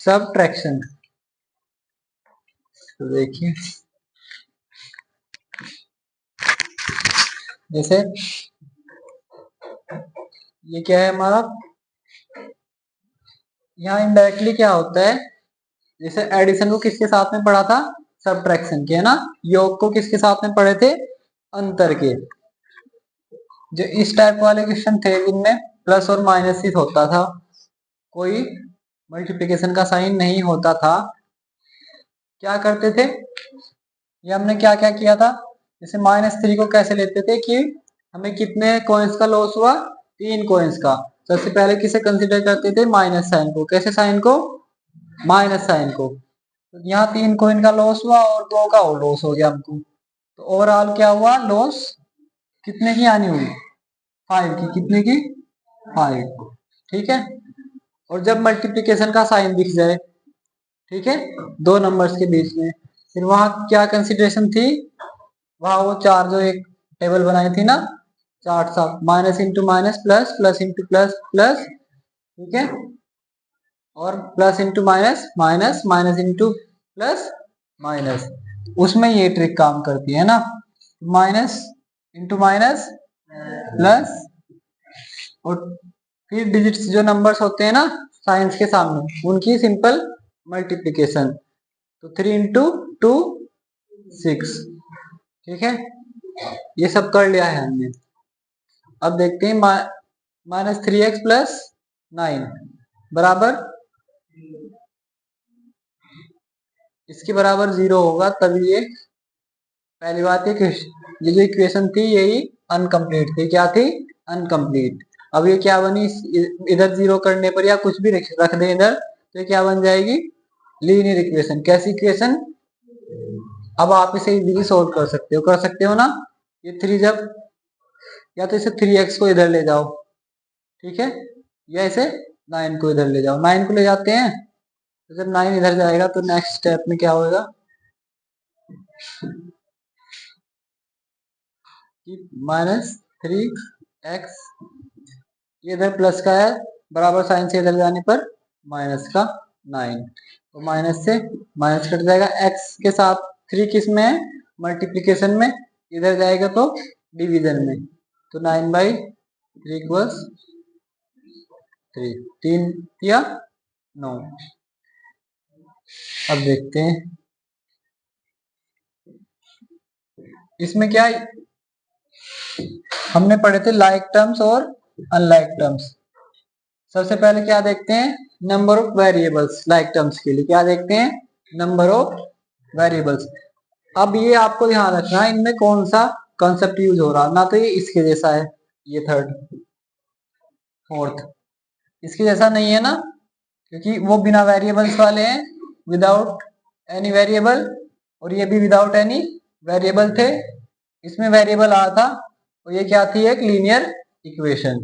Subtraction. तो देखिए जैसे ये क्या है हमारा, यहाँ इनडायरेक्टली क्या होता है, जैसे एडिशन को किसके साथ में पढ़ा था, सबट्रैक्शन के, है ना। योग को किसके साथ में पढ़े थे, अंतर के। जो इस टाइप वाले क्वेश्चन थे जिनमें प्लस और माइनस ही होता था, कोई मल्टीप्लिकेशन का साइन नहीं होता था, क्या करते थे, ये हमने क्या क्या किया था। जैसे -3 को कैसे लेते थे कि हमें कितने कॉइन्स का लॉस हुआ, 3 कॉइन्स का। सबसे पहले किसे कंसीडर करते थे, माइनस साइन को। कैसे साइन को, माइनस साइन को। तो यहाँ 3 कॉइन का लॉस हुआ और 2 का और लॉस हो गया हमको। तो ओवरऑल क्या हुआ, लॉस कितने की आनी हुई, 5 की। कितने की, 5। ठीक है। और जब मल्टीप्लिकेशन का साइन दिख जाए, ठीक है, दो नंबर्स के बीच में, फिर वहां क्या कंसिडरेशन थी, वहां वो चार जो एक टेबल बनाई थी ना, चार्ट सा, minus into minus plus, plus into plus plus, ठीक है, और plus into minus minus, minus into plus minus, उसमें ये ट्रिक काम करती है ना। माइनस इंटू माइनस प्लस, और फिर डिजिट्स जो नंबर्स होते हैं ना साइंस के सामने, उनकी सिंपल मल्टीप्लिकेशन। तो 3 इंटू 2 6, ठीक है, ये सब कर लिया है हमने। अब देखते हैं -3x प्लस 9 बराबर, इसके बराबर 0 होगा तभी ये, पहली बात ये जो इक्वेशन थी यही अनकम्प्लीट थी। क्या थी, अनकम्प्लीट। अब ये क्या बनी, इधर 0 करने पर या कुछ भी रख दे इधर, तो ये क्या बन जाएगी, लीनियर इक्वेशन। कैसी इक्वेशन, अब आप इसे इजीली सोल्व कर सकते हो ना। ये 3 जब, या तो इसे 3x को इधर ले जाओ, ठीक है, या इसे 9 को इधर ले जाओ। 9 को ले जाते हैं, तो जब 9 इधर जाएगा तो नेक्स्ट स्टेप में क्या होगा कि -3x, ये इधर प्लस का है, बराबर साइन से इधर जाने पर माइनस का 9, तो माइनस से माइनस कट जाएगा। x के साथ 3 किस में है, मल्टीप्लिकेशन में, इधर जाएगा तो डिवीजन में, तो 9/3 इक्वल्स 3, 3 या 9। अब देखते हैं इसमें क्या है? हमने पढ़े थे लाइक टर्म्स और अनलाइक टर्म्स। सबसे पहले क्या देखते हैं, number of variables. Like terms के लिए क्या देखते हैं, नंबर ऑफ वेरिएबल्स। अब ये आपको ध्यान रखना है इनमें कौन सा कॉन्सेप्ट यूज हो रहा, ना तो ये इसके जैसा है, ये थर्ड फोर्थ इसके जैसा नहीं है ना, क्योंकि वो बिना वेरिएबल्स वाले हैं, विदाउट एनी वेरिएबल, और ये भी विदाउट एनी वेरिएबल थे। इसमें वेरिएबल आया था, और ये क्या थी, एक लीनियर इक्वेशन।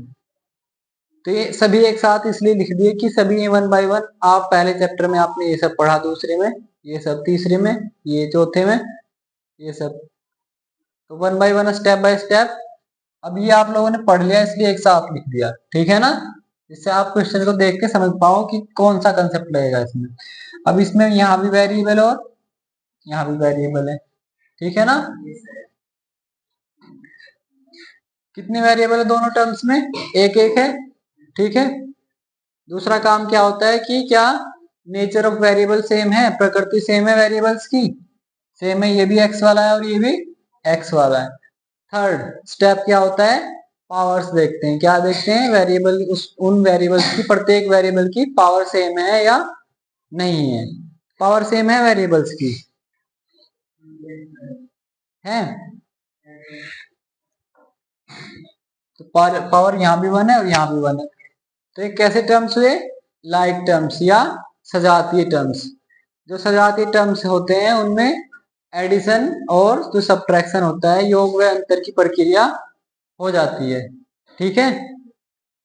तो ये सभी एक साथ इसलिए लिख दिए कि सभी 1 बाय 1, आप पहले चैप्टर में आपने ये सब पढ़ा, दूसरे में ये सब, तीसरे में ये, चौथे में ये सब, तो 1 बाय 1 स्टेप बाय स्टेप। अब ये आप लोगों ने पढ़ लिया इसलिए एक साथ लिख दिया, ठीक है ना, जिससे आप क्वेश्चन को देख के समझ पाओ कि कौन सा कंसेप्ट लगेगा इसमें। अब इसमें यहाँ भी वेरिएबल और यहाँ भी वेरिएबल है, ठीक है ना। कितने वेरिएबल है दोनों टर्म्स में, एक एक है, ठीक है। दूसरा काम क्या होता है कि क्या नेचर ऑफ वेरिएबल सेम है, प्रकृति सेम है वेरिएबल्स की, सेम है, ये भी एक्स वाला है और ये भी एक्स वाला है। थर्ड स्टेप क्या होता है, पावर्स देखते हैं। क्या देखते हैं, वेरिएबल, उन वेरिएबल्स की, प्रत्येक वेरिएबल की पावर सेम है या नहीं है। पावर सेम है वेरिएबल्स की, है, तो पावर यहाँ भी 1 है और यहाँ भी 1 है। तो ये कैसे टर्म्स हुए, लाइक टर्म्स या सजातीय टर्म्स। जो सजातीय टर्म्स होते हैं उनमें एडिशन और जो सब्ट्रैक्शन होता है, योग व अंतर की प्रक्रिया हो जाती है, ठीक है।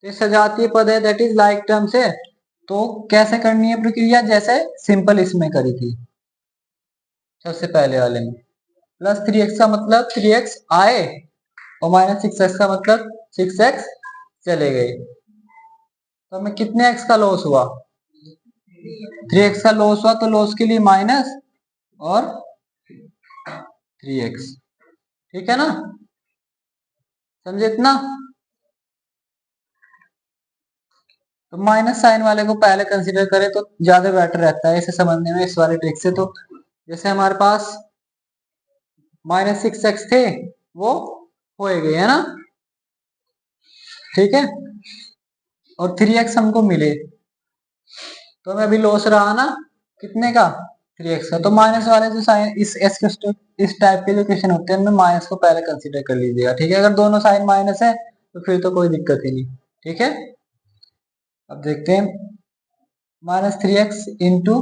तो सजातीय पद है, दैट इज लाइक टर्म्स है। तो कैसे करनी है प्रक्रिया, जैसे सिंपल इसमें करी थी सबसे पहले वाले में। +3x का मतलब 3x आए, और -6x का मतलब 6x चले गए, तो हमें कितने x का लॉस हुआ, 3x का लॉस हुआ तो लॉस के लिए माइनस और 3x, ठीक है ना, समझे इतना। तो माइनस साइन वाले को पहले कंसीडर करें तो ज्यादा बेटर रहता है इसे समझने में इस वाले ट्रिक से। तो जैसे हमारे पास -6x थे वो हो गए है ना, ठीक है, और 3x हमको मिले, तो हमें अभी लॉस रहा ना कितने का, 3x का। तो माइनस वाले जो साइन इस टाइप के जो क्वेश्चन होते हैं उनमें माइनस को पहले कंसीडर कर लीजिएगा, ठीक है। अगर दोनों साइन माइनस है तो फिर तो कोई दिक्कत ही नहीं, ठीक है। अब देखते हैं -3x इंटू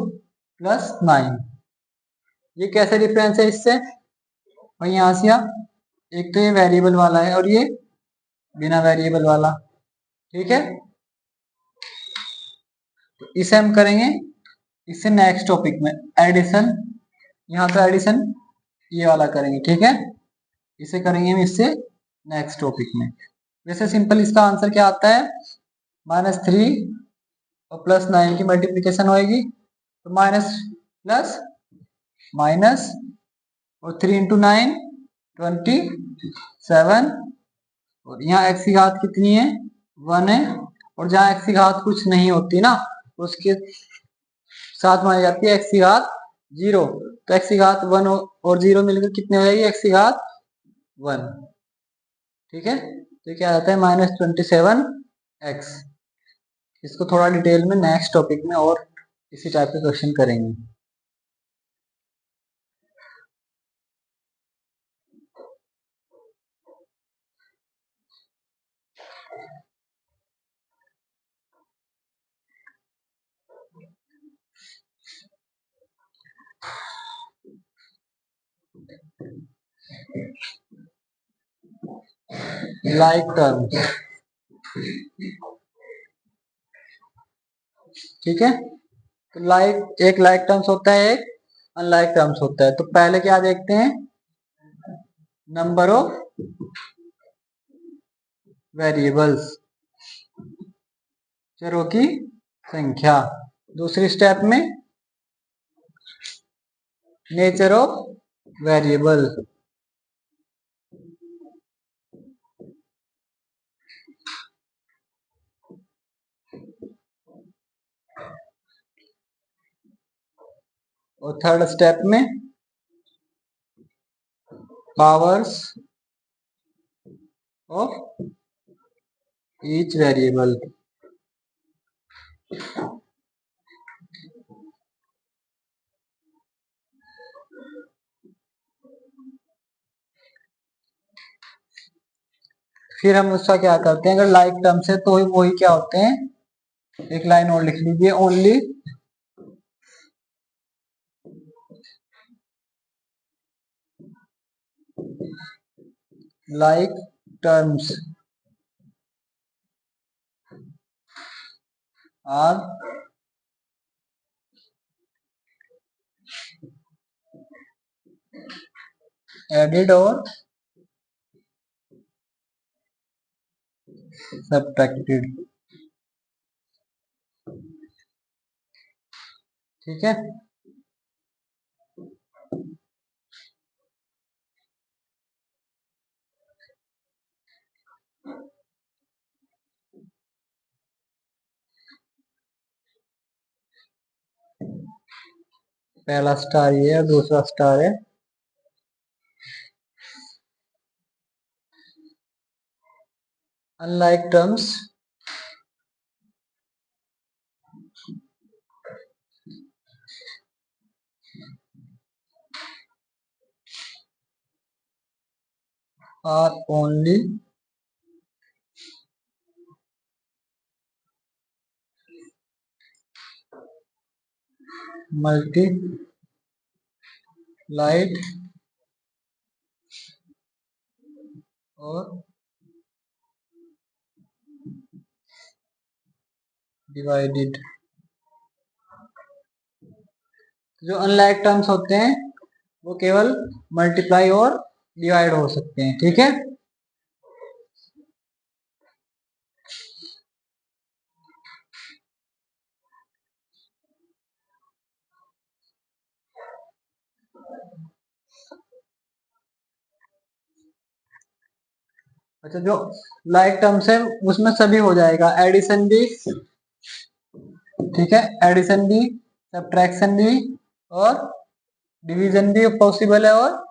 +9, ये कैसे डिफरेंस है इससे, और यहाँ से एक तो ये वेरिएबल वाला है और ये बिना वेरिएबल वाला, ठीक है। तो इसे हम करेंगे इससे नेक्स्ट टॉपिक में एडिशन, यहाँ पे एडिशन ये वाला करेंगे, ठीक है। इसे करेंगे हम इससे नेक्स्ट टॉपिक में। वैसे सिंपल इसका आंसर क्या आता है, -3 और +9 की मल्टीप्लीकेशन होएगी, तो माइनस प्लस माइनस और 3 इंटू 9 27, और यहाँ x की घात कितनी है, 1 है, और जहाँ x की घात कुछ नहीं होती ना तो उसके साथ मानी जाती है x की घात 0, तो x की घात 1 और 0 मिलकर कितने हो जाएगी, x की घात 1, ठीक है। तो क्या आता है -27x। इसको थोड़ा डिटेल में नेक्स्ट टॉपिक में और इसी टाइप के क्वेश्चन करेंगे। लाइक टर्म्स, ठीक है। तो एक लाइक टर्म्स होता है, एक अनलाइक टर्म्स होता है। तो पहले क्या देखते हैं, नंबर ऑफ वेरिएबल्स, चरों की संख्या। दूसरी स्टेप में नेचर ऑफ वेरिएबल, और थर्ड स्टेप में पावर्स ऑफ ईच वेरिएबल। फिर हम उसका क्या करते हैं, अगर लाइक टर्म्स है तो वही क्या होते हैं, एक लाइन और लिख लीजिए, only like terms are added और सब्ट्रैक्टेड, ठीक है। पहला स्टार ये है, दूसरा स्टार है unlike terms are only multiplied और डिवाइडेड। जो अनलाइक टर्म्स होते हैं वो केवल मल्टीप्लाई और डिवाइड हो सकते हैं, ठीक है। अच्छा, जो लाइक टर्म्स है उसमें सभी हो जाएगा, एडिशन भी, ठीक है, एडिशन भी, सब्ट्रैक्शन भी, और डिवीजन भी पॉसिबल है, और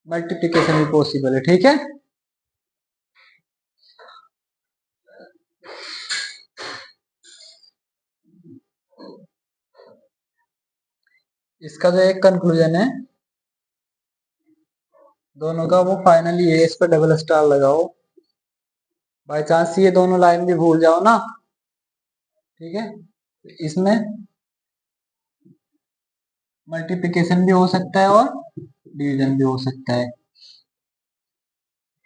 मल्टीप्लिकेशन भी पॉसिबल है, ठीक है। इसका जो एक कंक्लूजन है दोनों का, वो फाइनली है, इस पर डबल स्टार लगाओ। बाई चांस ये दोनों लाइन भी भूल जाओ ना, ठीक है, तो इसमें मल्टीप्लिकेशन भी हो सकता है और डिवीजन भी हो सकता है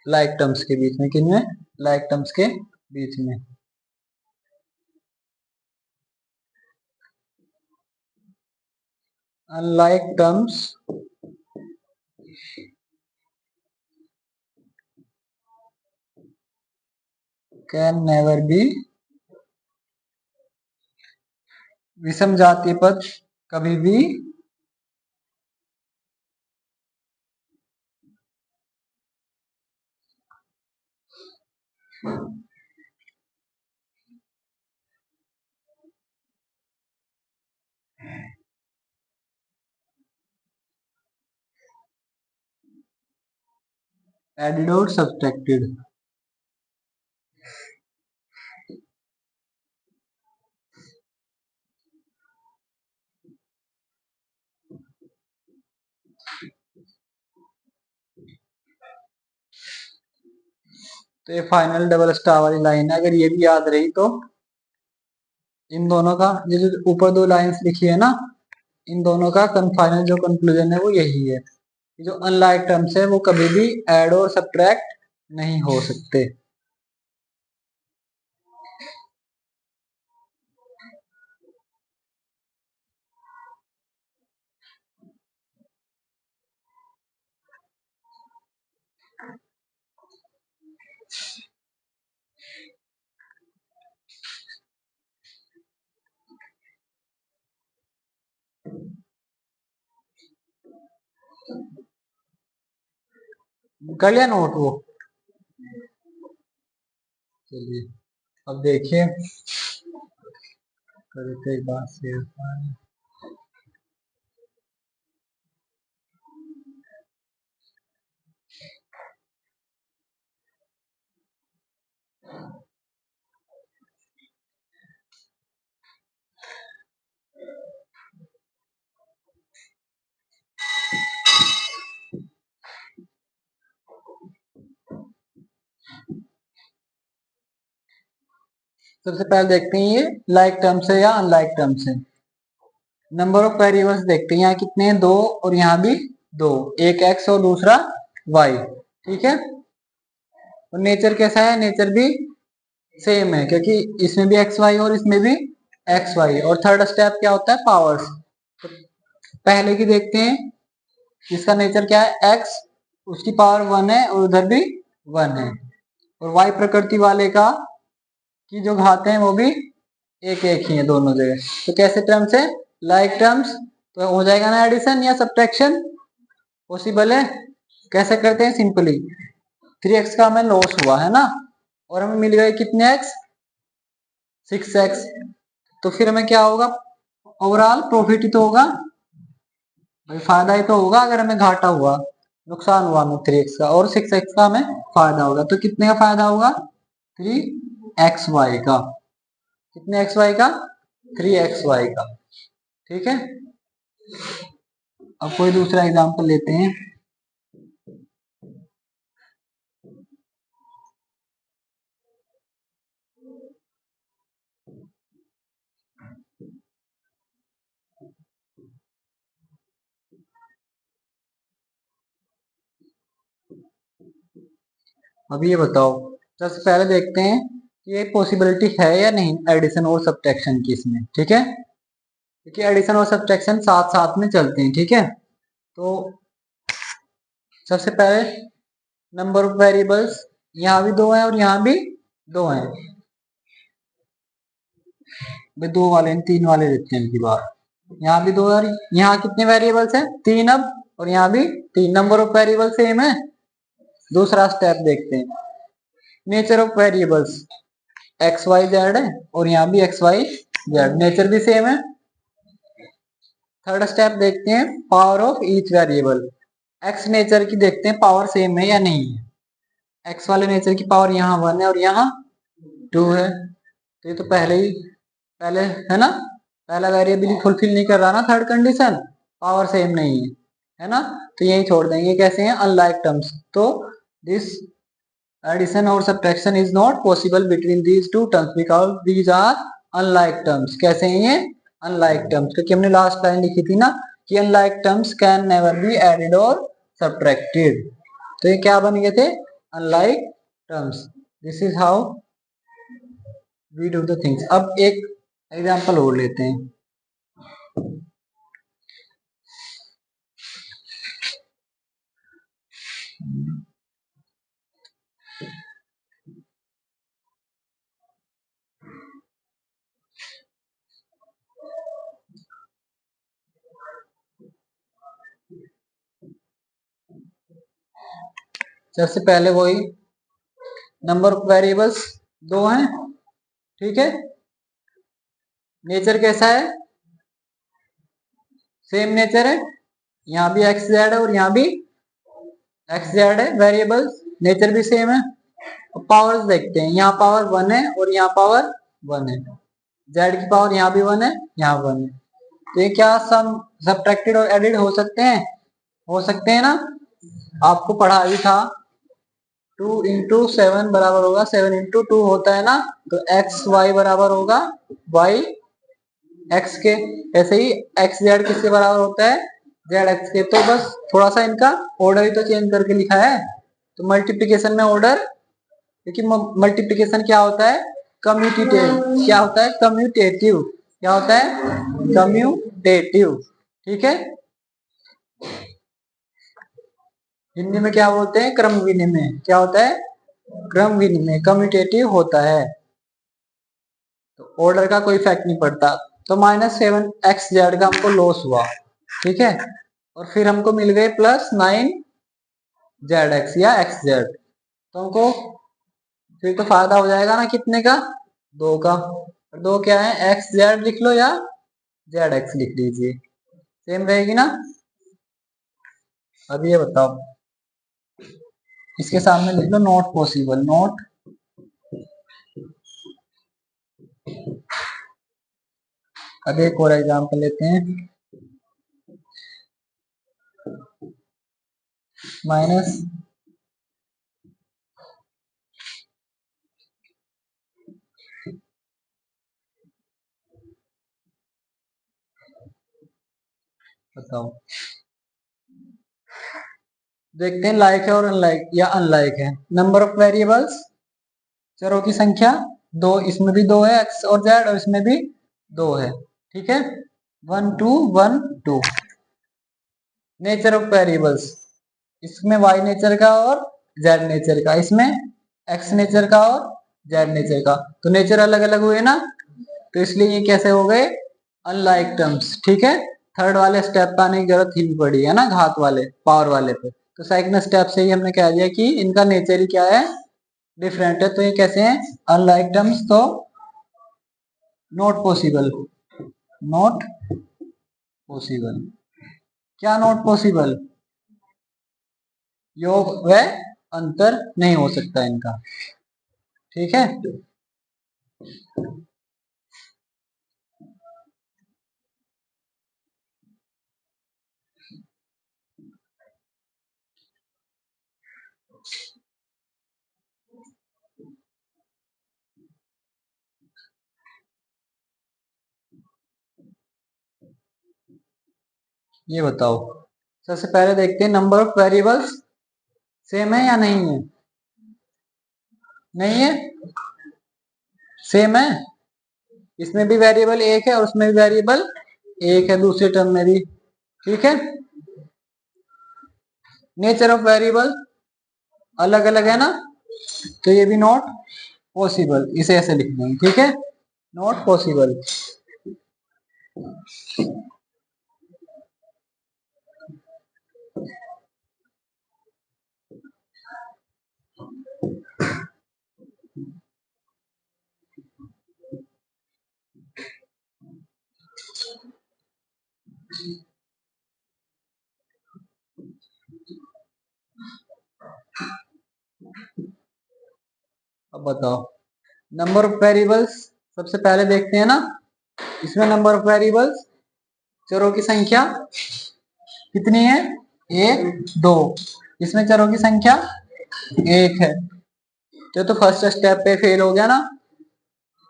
लाइक टर्म्स के बीच में, किनमें, लाइक टर्म्स के बीच में। Unlike terms can never B, विषम जातीय पद कभी भी एडेड और सब्ट्रैक्टेड। तो ये फाइनल डबल स्टार वाली लाइन है, अगर ये भी याद रही तो इन दोनों का, ये जो ऊपर दो लाइंस लिखी है ना, इन दोनों का फाइनल जो कंक्लूजन है वो यही है कि जो अनलाइक टर्म्स है वो कभी भी ऐड और सब्ट्रैक्ट नहीं हो सकते। कर लिया नोट वो? चलिए अब देखिए, करते एक बात से सबसे पहले देखते हैं ये लाइक टर्म्स है या अनलाइक टर्म्स है। नंबर ऑफ वेरिएबल्स देखते हैं, यहाँ कितने हैं, दो, और यहाँ भी दो, एक एक्स और दूसरा वाई, ठीक है। और नेचर कैसा है, नेचर भी सेम है, क्योंकि इसमें भी एक्स वाई और इसमें भी एक्स वाई। और थर्ड स्टेप क्या होता है, पावर्स। तो पहले की देखते हैं, इसका नेचर क्या है, एक्स, उसकी पावर वन है और उधर भी वन है। और वाई प्रकृति वाले का की जो घात है वो भी एक एक ही है दोनों जगह। तो कैसे टर्म्स है, लाइक टर्म्स, तो हो जाएगा ना एडिशन या सब्ट्रैक्शन, पॉसिबल है। कैसे करते हैं, सिंपली 3x का हमें लॉस हुआ है ना, और हमें मिल गए कितने x, 6x। तो फिर हमें क्या होगा, ओवरऑल प्रॉफिट ही तो होगा भाई, फायदा ही तो होगा। अगर हमें घाटा हुआ, नुकसान हुआ हमें 3x का, और 6x का हमें फायदा होगा, तो कितने का फायदा होगा, 3xy का। कितने xy का, 3xy का, ठीक है। अब कोई दूसरा एग्जांपल लेते हैं। अभी ये बताओ, सबसे पहले देखते हैं कि ये पॉसिबिलिटी है या नहीं एडिशन और सब्ट्रैक्शन की इसमें, ठीक है, क्योंकि एडिशन और सब्ट्रैक्शन साथ साथ में चलते हैं, ठीक है। तो सबसे पहले नंबर ऑफ वेरिएबल्स, यहाँ भी दो हैं और यहाँ भी दो हैं, भाई दो वाले तीन वाले देते हैं इनकी बात। यहाँ भी दो, और यहाँ कितने वेरिएबल्स हैं, तीन अब, और यहाँ भी तीन। नंबर ऑफ वेरिएबल सेम है। दूसरा स्टेप देखते हैं, nature of variables x y z है और यहाँ भी एक्स वाई जेड, नेचर भी सेम है। थर्ड स्टेप देखते हैं power of each variable. X nature की देखते हैं पावर सेम है या नहीं है। एक्स वाले नेचर की पावर यहाँ 1 है और यहाँ 2 है, तो ये तो पहले है ना, पहला वेरिएबल ही फुलफिल नहीं कर रहा ना, थर्ड कंडीशन पावर सेम नहीं है ना, तो यही छोड़ देंगे। कैसे हैं अनलाइक टर्म्स, तो दिस एडिशन और subtraction is not possible between these two terms because these are unlike terms. कैसे हैं ये अनलाइक टर्म्स, क्योंकि हमने लास्ट लाइन लिखी थी ना कि unlike terms can never be added और सब्ट्रैक्टेड, तो ये क्या बन गए थे unlike terms. This is how we do the things. अब एक एग्जांपल और लेते हैं। सबसे पहले वही नंबर ऑफ वेरिएबल्स 2 हैं, ठीक है। नेचर कैसा है सेम नेचर है, यहाँ भी एक्स जेड है और यहाँ भी एक्स जेड है, वेरिएबल्स नेचर भी सेम है। पावर्स देखते हैं, यहाँ पावर 1 है और यहाँ पावर 1 है, जेड की पावर यहाँ भी 1 है यहाँ 1 है, तो ये क्या सम सब्ट्रैक्टेड और एडिड हो सकते हैं, हो सकते हैं ना। आपको पढ़ा भी था 2 इंटू 7 बराबर होगा 7 इंटू 2 होता है ना, तो एक्स वाई बराबर होगा वाई एक्स के, ऐसे ही एक्स जेड किसके बराबर होता है जेड एक्स के। तो बस थोड़ा सा इनका ऑर्डर ही तो चेंज करके लिखा है, तो मल्टीप्लिकेशन में ऑर्डर, क्योंकि मल्टीप्लिकेशन क्या होता है कम्यूटेटिव, क्या होता है कम्यूटेटिव, क्या होता है कम्यूटेटिव, ठीक है। हिंदी में क्या बोलते हैं क्रम विनिमय, क्या होता है क्रम विनिमय, कम्यूटेटिव होता है, तो ऑर्डर का कोई इफेक्ट नहीं पड़ता। तो -7 एक्स जेड का हमको लॉस हुआ, ठीक है, और फिर हमको मिल गए +9 जेड एक्स या एक्स जेड, तो हमको फिर तो फायदा हो जाएगा ना कितने का 2 का, और 2 क्या है एक्स जेड लिख लो या जेड एक्स लिख लीजिए, सेम रहेगी ना। अब ये बताओ, इसके सामने लिख लो नॉट पॉसिबल, नॉट, अब एक और एग्जांपल लेते हैं। माइनस बताओ, देखते हैं लाइक है और अनलाइक या अनलाइक है। नंबर ऑफ वेरिएबल्स चरों की संख्या 2, इसमें भी 2 है एक्स और जेड और इसमें भी 2 है, ठीक है 1 2 1 2। नेचर ऑफ वेरिएबल्स, इसमें वाई नेचर का और जेड नेचर का, इसमें एक्स नेचर का और जेड नेचर का, तो नेचर अलग अलग हुए ना, तो इसलिए ये कैसे हो गए अनलाइक टर्म्स, ठीक है। थर्ड वाले स्टेप पे आने की जरूरत ही नहीं पड़ी है ना, घात वाले पावर वाले पे, तो सेकंड स्टेप से ही हमने कह दिया कि इनका नेचर ही क्या है डिफरेंट है, तो ये कैसे हैं अनलाइक टर्म्स, तो नॉट पॉसिबल, नॉट पॉसिबल, क्या नॉट पॉसिबल, योग व अंतर नहीं हो सकता इनका, ठीक है। ये बताओ, सबसे पहले देखते हैं नंबर ऑफ वेरिएबल्स सेम है या नहीं है, नहीं है सेम है, इसमें भी वेरिएबल एक है और उसमें भी वेरिएबल एक है दूसरे टर्म में भी, ठीक है। नेचर ऑफ वेरिएबल अलग अलग है ना, तो ये भी नॉट पॉसिबल, इसे ऐसे लिख देंगे, ठीक है नॉट पॉसिबल। अब बताओ नंबर ऑफ वेरिएबल्स सबसे पहले देखते हैं ना। इसमें नंबर ऑफ वेरिएबल्स चरों की संख्या कितनी है, एक दो। इसमें चरों की संख्या एक है। तो फर्स्ट स्टेप पे फेल हो गया ना,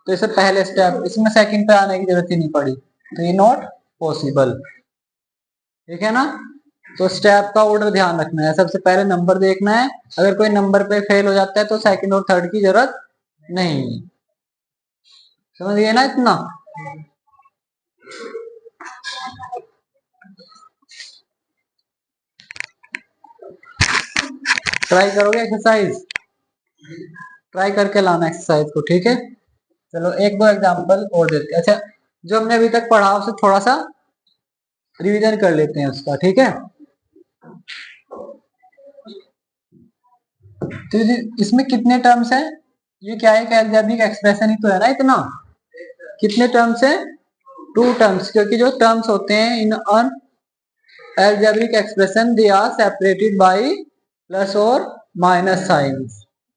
तो इसे पहले स्टेप इसमें सेकंड पे आने की जरूरत ही नहीं पड़ी, तो ये नॉट पॉसिबल। ठीक है ना। तो स्टेप का ऑर्डर ध्यान रखना है, सबसे पहले नंबर देखना है, अगर कोई नंबर पे फेल हो जाता है तो सेकंड और थर्ड की जरूरत नहीं। समझ गए ना इतना। ट्राई करोगे एक्सरसाइज, ट्राई करके लाना एक्सरसाइज को, ठीक है। चलो एक दो एग्जांपल और देते हैं। अच्छा, जो हमने अभी तक पढ़ा उसे थोड़ा सा रिवीजन कर लेते हैं उसका, ठीक है। तो इसमें कितने टर्म्स हैं, ये क्या है, अलजेब्रिक एक्सप्रेशन ही तो है ना इतना। कितने टर्म्स है, टू टर्म्स, क्योंकि जो टर्म्स होते हैं in an algebraic expression they are separated by plus और माइनस साइन।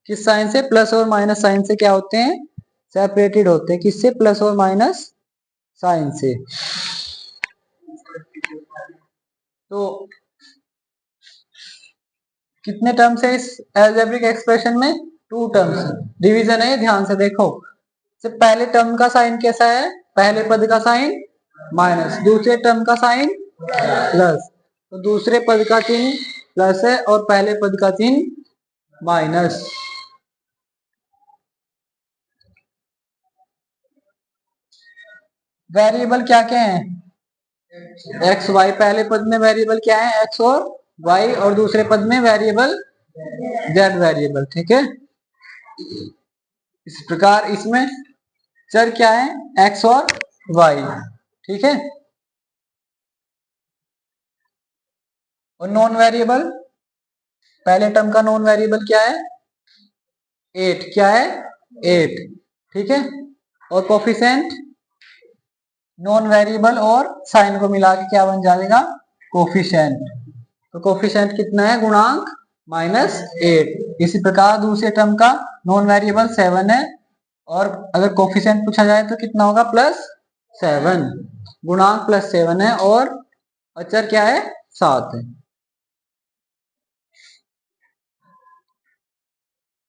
किस साइन से, प्लस और माइनस साइन से क्या होते हैं, सेपरेटेड होते हैं। किससे, प्लस और माइनस साइन से। तो कितने टर्म्स है इस अलजेब्रिक एक्सप्रेशन में, टू टर्म्स। डिवीजन है, ध्यान से देखो। से पहले टर्म का साइन कैसा है, पहले पद का साइन माइनस, दूसरे टर्म का साइन प्लस। तो दूसरे पद का चिन्ह प्लस है और पहले पद का चिन्ह माइनस। वेरिएबल क्या क्या है, एक्स वाई। पहले पद में वेरिएबल क्या है, एक्स और वाई, और दूसरे पद में वेरिएबल जेड वेरिएबल, ठीक है। इस प्रकार इसमें चर क्या है, एक्स और वाई, ठीक है। और नॉन वेरिएबल, पहले टर्म का नॉन वेरिएबल क्या है, एट, क्या है, एट, ठीक है। और कोफिशिएंट नॉन वेरिएबल और साइन को मिला के क्या बन जाएगा, कोफिशिएंट। तो कोफिशिएंट कितना है, गुणांक -8। इसी प्रकार दूसरे टर्म का नॉन वेरिएबल 7 है, और अगर कोफिशिएंट पूछा जाए तो कितना होगा, +7। गुणांक +7 है और अचर क्या है, 7 है।